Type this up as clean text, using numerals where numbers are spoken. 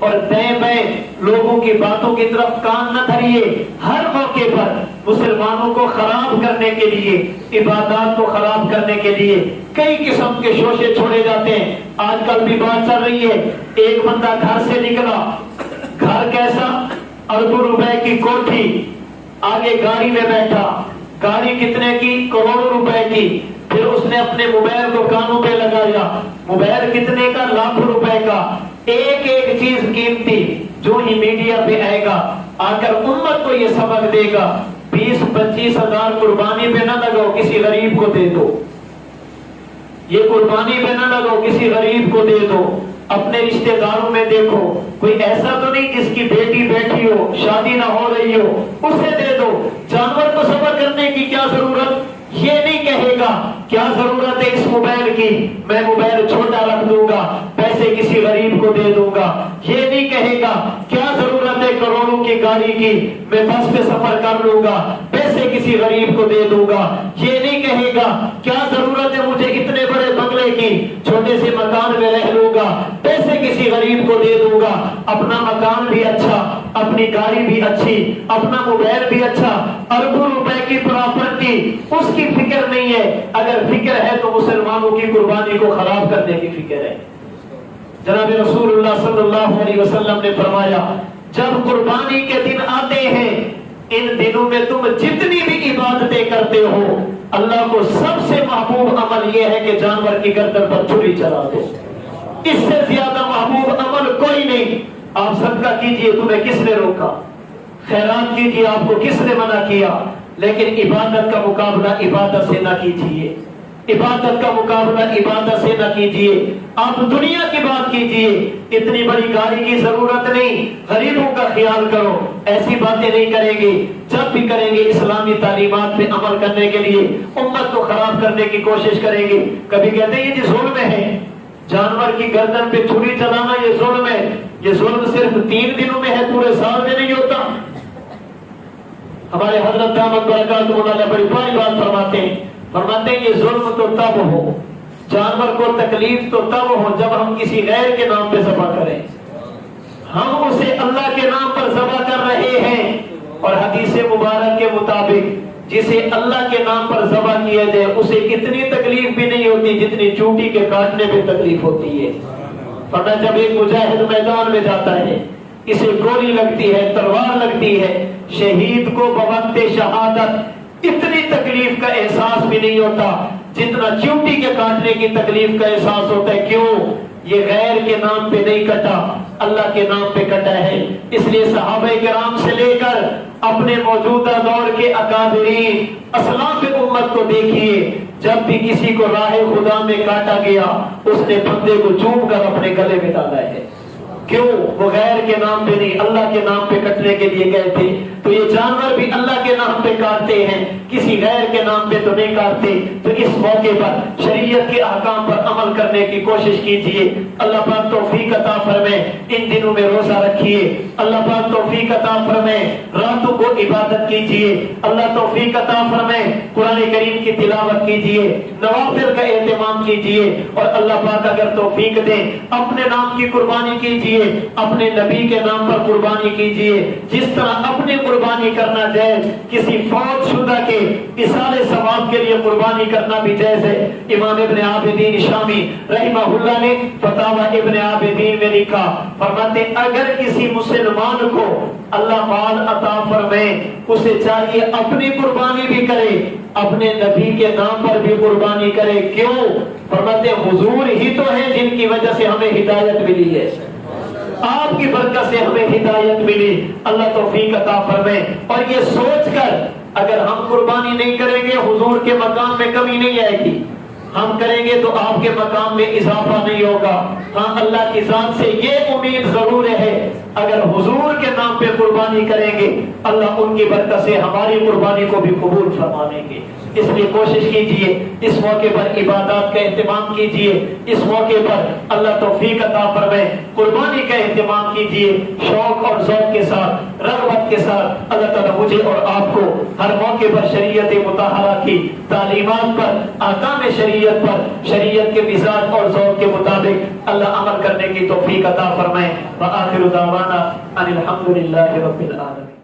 اور بیں بیں لوگوں کی باتوں کی طرف کان نہ دھریے۔ ہر موقع پر مسلمانوں کو خراب کرنے کے لیے، عبادات کو خراب کرنے کے لیے کئی قسم کے شوشے چھوڑے جاتے ہیں۔ آج کل بھی بات چل رہی ہے، ایک بندہ گھر سے نکلا، گھر کیسا؟ اربوں روپے کی کوٹھی، آگے گاڑی میں بیٹھا، گاڑی کتنے کی؟ کروڑوں روپے کی۔ پھر اس نے اپنے موبائل کو کانوں پہ لگایا، موبائل کتنے کا؟ لاکھوں روپے کا۔ ایک ایک چیز قیمتی جو ہی میڈیا پہ آئے گا، آ کر امت کو یہ سبق دے گا 20-25 ہزار قربانی پہ نہ لگاؤ، کسی غریب کو دے دو۔ یہ قربانی پہ نہ لگاؤ، کسی غریب کو دے دو۔ اپنے رشتہ داروں میں دیکھو، کوئی ایسا تو نہیں جس کی بیٹی بیٹھی ہو، شادی نہ ہو رہی ہو، اسے دے دو۔ جانور کو صبر کرنے کی کیا ضرورت؟ یہ نہیں کہے گا کیا ضرورت ہے اس موبائل کی، میں موبائل چھوٹا رکھ دوں گا، پیسے کسی غریب کو دے دوں گا۔ یہ نہیں کہے گا کیا ضرورت ہے کروڑوں کی گاڑی کی، میں بس پہ سفر کر لوں گا، پیسے کسی غریب کو دے دوں گا۔ یہ نہیں کہے گا کیا ضرورت ہے مجھے اتنے بڑے بنگلے کی، چھوٹے سے مکان میں رہ لوں گا، پیسے کسی غریب کو دے دوں گا۔ اپنا مکان بھی اچھا، اپنی گاڑی بھی اچھی، اپنا موبائل بھی اچھا، اربوں روپے کی پراپرٹی، اس کی فکر نہیں ہے۔ اگر فکر ہے تو مسلمانوں کی قربانی کو خراب کرنے کی فکر ہے۔ جناب رسول اللہ صلی اللہ علیہ وسلم نے فرمایا جب قربانی کے دن آتے ہیں، ان دنوں میں تم جتنی بھی عبادتیں کرتے ہو، اللہ کو سب سے محبوب عمل یہ ہے کہ جانور کی گردن پر چھری چلا دو۔ اس سے زیادہ محبوب عمل کوئی نہیں۔ آپ صدقہ کیجئے، تمہیں کس نے روکا؟ خیرات کیجئے، آپ کو کس نے منع کیا؟ لیکن عبادت کا مقابلہ عبادت سے نہ کیجئے، عبادت کا مقابلہ عبادت سے نہ کیجئے۔ آپ دنیا کی بات کیجئے، اتنی بڑی گاڑی کی ضرورت نہیں، غریبوں کا خیال کرو، ایسی باتیں نہیں کریں گے۔ جب بھی کریں گے اسلامی تعلیمات پہ عمل کرنے کے لیے امت کو خراب کرنے کی کوشش کریں گے۔ کبھی کہتے ہیں یہ جی ظلم ہے، جانور کی گردن پہ چھری چلانا یہ ظلم ہے۔ یہ ظلم صرف 3 دنوں میں ہے، پورے سال میں نہیں ہوتا۔ ہمارے حضرت دامت برکاتہ اللہ بڑی بڑی بات فرماتے ہیں، فرماتے ہیں یہ ظلم تو تب ہو، جانور کو تکلیف تو تب ہو جب ہم کسی غیر کے نام پہ ذبح کریں۔ ہم اسے اللہ کے نام پر ذبح کر رہے ہیں، اور حدیث مبارک کے مطابق جسے اللہ کے نام پر ذبح کیا جائے اسے اتنی تکلیف بھی نہیں ہوتی جتنی چونٹی کے کاٹنے پہ تکلیف ہوتی ہے۔ فرمایا جب ایک مجاہد میدان میں جاتا ہے، اسے گولی لگتی ہے، تلوار لگتی ہے، شہید کو بوقت شہادت اتنی تکلیف کا احساس بھی نہیں ہوتا جتنا چیونٹی کے کاٹنے کی تکلیف کا احساس ہوتا ہے۔ کیوں؟ یہ غیر کے نام پہ نہیں کٹا، اللہ کے نام پہ کٹا ہے۔ اس لیے صحابہ کرام سے لے کر اپنے موجودہ دور کے اکابرین اسلاف امت کو دیکھیے، جب بھی کسی کو راہ خدا میں کاٹا گیا اس نے بندے کو چوم کر اپنے گلے میں ڈالا ہے۔ کیوں؟ وہ غیر کے نام پہ نہیں، اللہ کے نام پہ کٹنے کے لیے گئے تھے۔ تو یہ جانور بھی اللہ کے نام پہ کاٹتے ہیں، کسی غیر کے نام پہ تو نہیں کاٹتے۔ تو اس موقع پر شریعت کے احکام پر عمل کرنے کی کوشش کیجیے۔ اللہ پاک توفیق عطا فرمائے، ان دنوں میں روزہ رکھیے، اللہ پاک توفیق عطا فرمائے، راتوں کو عبادت کیجیے، اللہ توفیق عطا فرمائے، قرآن کریم کی تلاوت کیجیے، نوافل کا اہتمام کیجیے، اور اللہ پاک اگر توفیق دے اپنے نام کی قربانی کیجیے، اپنے نبی کے نام پر قربانی کیجیے۔ جس طرح اپنی قربانی کرنا جائز، کسی فوت شدہ کے اصال ثواب کے لیے قربانی کرنا بھی جائز ہے۔ امام ابن عابدین شامی رحمہ اللہ نے فتاوی ابن عابدین میں لکھا، فرماتے اگر کسی مسلمان کو اللہ مال عطا فرمائے اسے چاہیے اپنی قربانی بھی کرے، اپنے نبی کے نام پر بھی قربانی کرے۔ کیوں؟ فرماتے حضور ہی تو ہیں جن کی وجہ سے ہمیں ہدایت ملی ہے، آپ کی برکت سے ہمیں ہدایت ملی، اللہ توفیق عطا فرمائے۔ اور یہ سوچ کر اگر ہم قربانی نہیں کریں گے حضور کے مقام میں کمی نہیں آئے گی، ہم کریں گے تو آپ کے مقام میں اضافہ نہیں ہوگا۔ ہاں اللہ کی ذات سے یہ امید ضرور ہے اگر حضور کے نام پہ قربانی کریں گے اللہ ان کی برکت سے ہماری قربانی کو بھی قبول فرما لیں گے۔ اس لیے کوشش کیجئے اس موقع پر عبادات کا اہتمام کیجئے، اس موقع پر اللہ توفیق عطا فرمائے، قربانی کا اہتمام کیجئے، شوق اور ذوق کے ساتھ، رغبت کے ساتھ۔ اللہ تعالیٰ مجھے اور آپ کو ہر موقع پر شریعت مطہرہ کی تعلیمات پر، احکام شریعت پر، شریعت کے مزاج اور ذوق کے مطابق اللہ عمل کرنے کی توفیق عطا فرمائے۔ وآخر دعوانا ان الحمد للہ رب العالمین۔